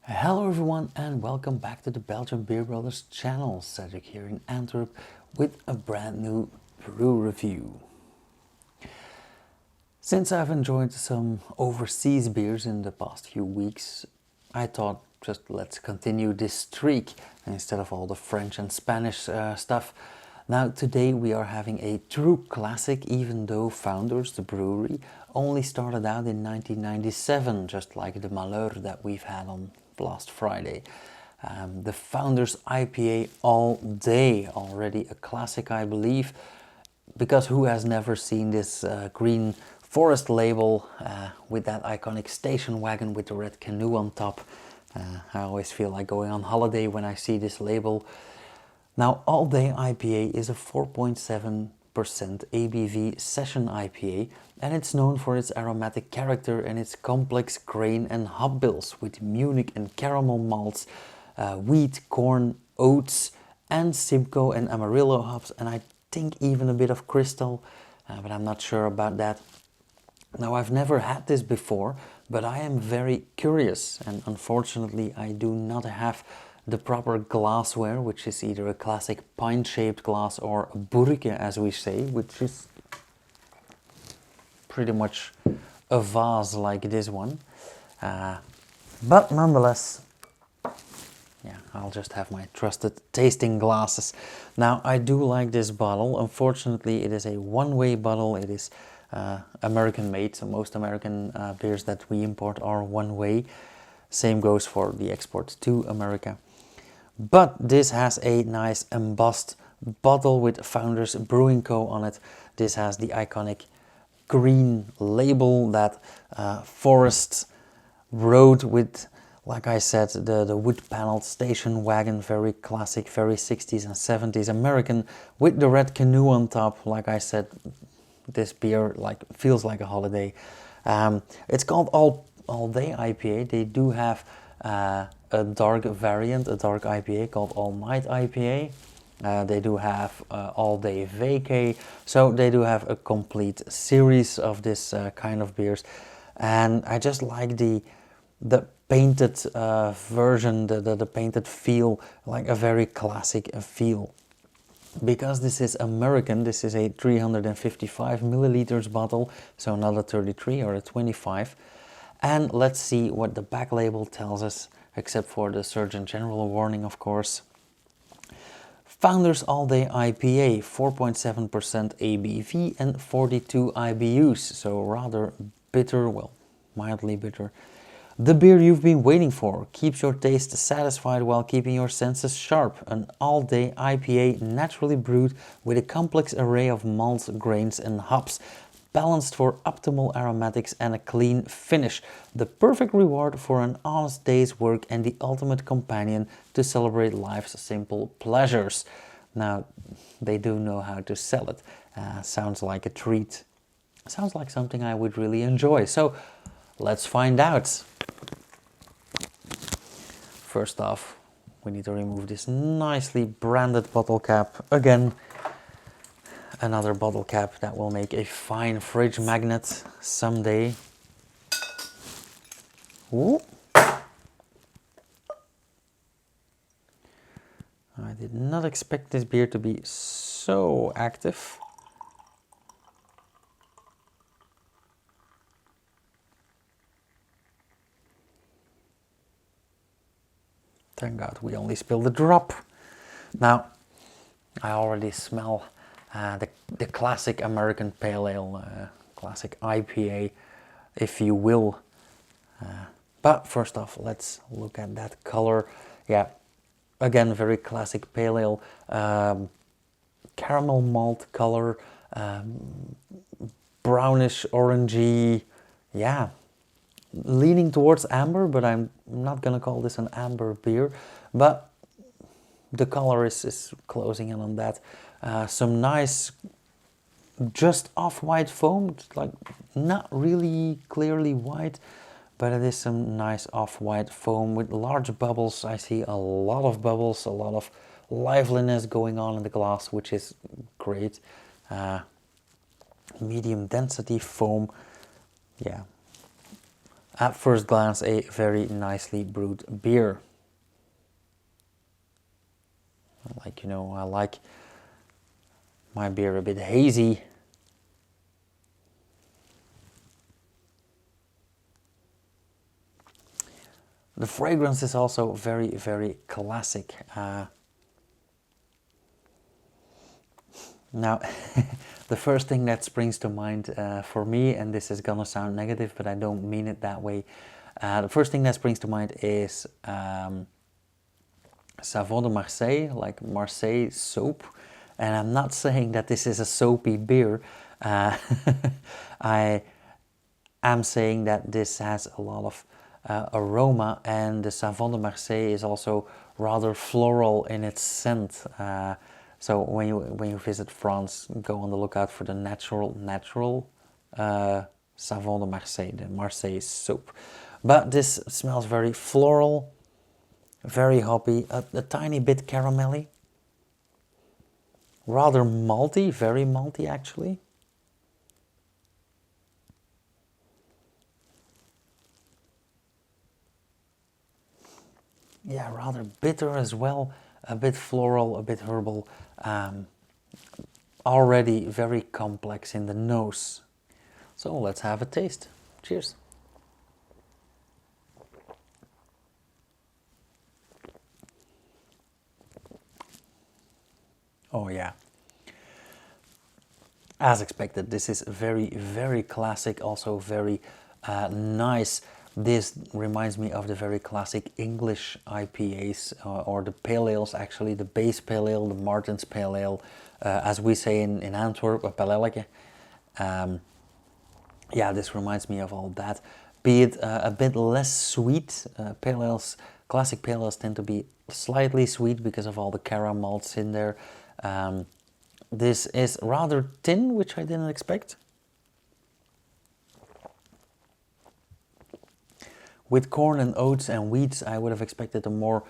Hello everyone and welcome back to the Belgian Beer Brothers channel. Cedric here in Antwerp with a brand new brew review. Since I've enjoyed some overseas beers in the past few weeks, I thought just let's continue this streak instead of all the French and Spanish stuff. Now today we are having a true classic, even though founders, the brewery, only started out in 1997, just like the Malheur that we've had on last Friday. The Founders IPA All Day, already a classic I believe, because who has never seen this green forest label with that iconic station wagon with the red canoe on top. I always feel like going on holiday when I see this label. Now, All Day IPA is a 4.7% ABV session IPA, and it's known for its aromatic character and its complex grain and hop bills with Munich and caramel malts, wheat, corn, oats, and Simcoe and Amarillo hops, and I think even a bit of Crystal, but I'm not sure about that. Now, I've never had this before, but I am very curious, and unfortunately I do not have the proper glassware, which is either a classic pint-shaped glass or a burke, as we say, which is pretty much a vase like this one. But nonetheless, yeah, I'll just have my trusted tasting glasses. Now, I do like this bottle. Unfortunately, it is a one-way bottle. It is American made, so most American beers that we import are one-way. Same goes for the export to America. But this has a nice embossed bottle with Founders Brewing Co. on it. This has the iconic green label, that forest road with, like I said, the wood-paneled station wagon, very classic, very 60s and 70s American, with the red canoe on top. Like I said, this beer feels like a holiday. It's called All Day IPA. They do have a dark variant, a dark IPA called All Night IPA. They do have All Day Vacay, so they do have a complete series of this kind of beers, and I just like the painted version, the painted feel, like a very classic feel. Because this is American, this is a 355 milliliters bottle, so not a 33 or a 25. And let's see what the back label tells us, except for the Surgeon General warning, of course. Founders All Day IPA, 4.7% ABV and 42 IBUs, so rather bitter, well, mildly bitter. The beer you've been waiting for keeps your taste satisfied while keeping your senses sharp. An all-day IPA naturally brewed with a complex array of malts, grains and hops, balanced for optimal aromatics and a clean finish. The perfect reward for an honest day's work and the ultimate companion to celebrate life's simple pleasures. Now, they do know how to sell it. Sounds like a treat. Sounds like something I would really enjoy. So, let's find out. First off, we need to remove this nicely branded bottle cap. Again, another bottle cap that will make a fine fridge magnet someday. Ooh. I did not expect this beer to be so active. Thank God we only spilled a drop. Now, I already smell the classic American Pale Ale, classic IPA, if you will. But first off, let's look at that color. Yeah, again, very classic Pale Ale, caramel malt color, brownish orangey, yeah. Leaning towards amber, but I'm not gonna call this an amber beer, but the color is closing in on that. Some nice, just off-white foam, like not really clearly white, but it is some nice off-white foam with large bubbles. I see a lot of bubbles, a lot of liveliness going on in the glass, which is great. Medium density foam, yeah. At first glance, a very nicely brewed beer. Like, you know, I like my beer a bit hazy. The fragrance is also very, very classic. Now, the first thing that springs to mind for me, and this is gonna sound negative, but I don't mean it that way. The first thing that springs to mind is Savon de Marseille, like Marseille soap. And I'm not saying that this is a soapy beer. I am saying that this has a lot of aroma, and the Savon de Marseille is also rather floral in its scent. So when you visit France, go on the lookout for the natural Savon de Marseille, the Marseille soap. But this smells very floral, very hoppy, a tiny bit caramelly, rather malty, very malty actually. Yeah, rather bitter as well, a bit floral, a bit herbal, already very complex in the nose. So let's have a taste. Cheers. Oh yeah. As expected, this is very, very classic, also very nice. This reminds me of the very classic English IPAs or the pale ales, actually, the base pale ale, the Martin's pale ale, as we say in Antwerp, a pelelke. Yeah, this reminds me of all that. Be it a bit less sweet, pale ales, classic pale ales tend to be slightly sweet because of all the cara malts in there. This is rather thin, which I didn't expect. With corn and oats and wheats, I would have expected a more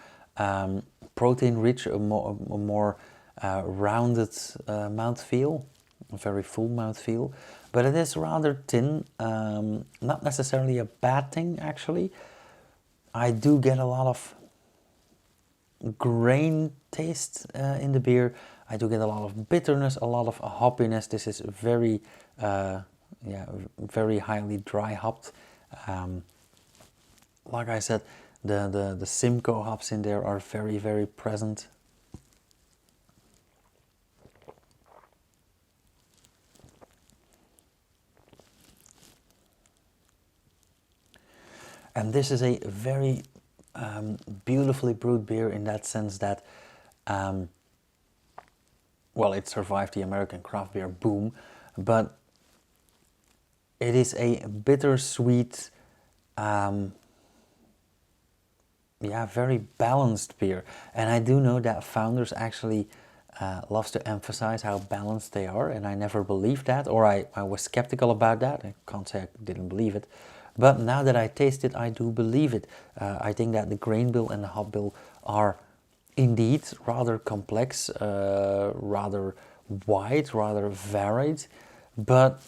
protein-rich, a more rounded mouthfeel, a very full mouthfeel. But it is rather thin, not necessarily a bad thing, actually. I do get a lot of grain taste in the beer. I do get a lot of bitterness, a lot of hoppiness. This is very, very highly dry hopped. Like I said, the Simcoe hops in there are very, very present. And this is a very beautifully brewed beer in that sense that, well, it survived the American craft beer boom, but it is a bittersweet, very balanced beer. And I do know that Founders actually loves to emphasize how balanced they are, and I never believed that, or I was skeptical about that. I can't say I didn't believe it. But now that I taste it, I do believe it. I think that the grain bill and the hop bill are indeed rather complex, rather wide, rather varied, but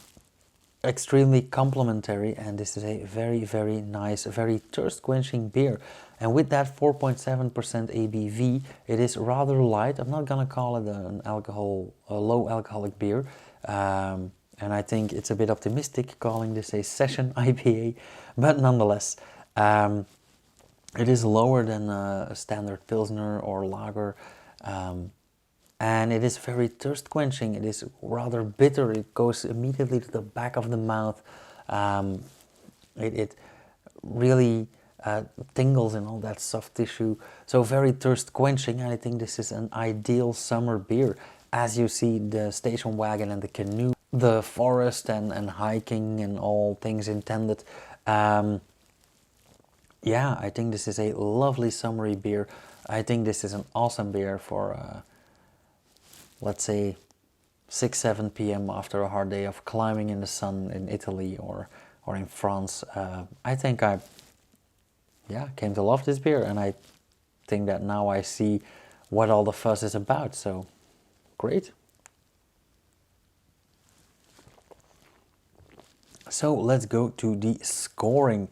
extremely complementary. And this is a very, very nice, very thirst-quenching beer. And with that 4.7% ABV, it is rather light. I'm not gonna call it a low alcoholic beer. And I think it's a bit optimistic calling this a session IPA, but nonetheless, it is lower than a standard Pilsner or lager, and it is very thirst quenching. It is rather bitter. It goes immediately to the back of the mouth. It really tingles in all that soft tissue. So very thirst quenching, and I think this is an ideal summer beer. As you see, the station wagon and the canoe, the forest and hiking and all things intended. Yeah, I think this is a lovely summery beer. I think this is an awesome beer for, let's say, 6-7 p.m. after a hard day of climbing in the sun in Italy or in France. I think I came to love this beer, and I think that now I see what all the fuss is about, so great. So let's go to the scoring.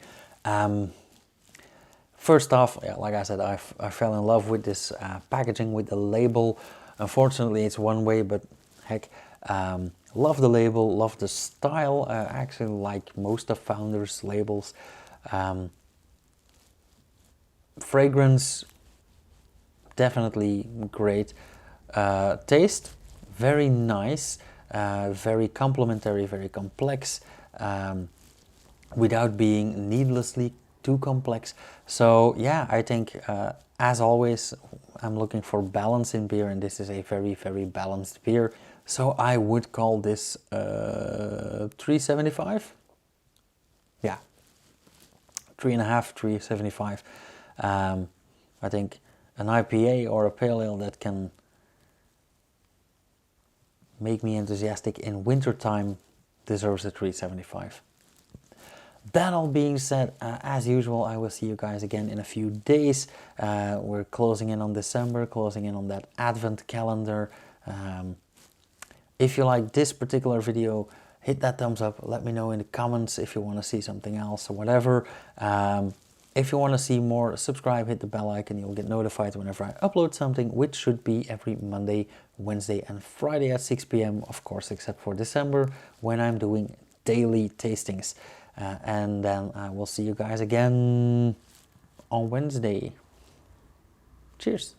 First off, yeah, like I said, I fell in love with this packaging, with the label. Unfortunately, it's one way, but heck, love the label, love the style. I actually like most of Founder's labels. Fragrance, definitely great. Taste, very nice, very complementary, very complex, without being needlessly too complex. So yeah, I think as always, I'm looking for balance in beer, and this is a very, very balanced beer. So I would call this 375. Yeah, 3.5, 375. I think an IPA or a pale ale that can make me enthusiastic in wintertime deserves a 375. That all being said, as usual, I will see you guys again in a few days. We're closing in on December, closing in on that Advent calendar. If you like this particular video, hit that thumbs up. Let me know in the comments if you want to see something else or whatever. If you want to see more, subscribe, hit the bell icon. You'll get notified whenever I upload something, which should be every Monday, Wednesday, and Friday at 6 p.m. Of course, except for December, when I'm doing daily tastings. And then I will see you guys again on Wednesday. Cheers.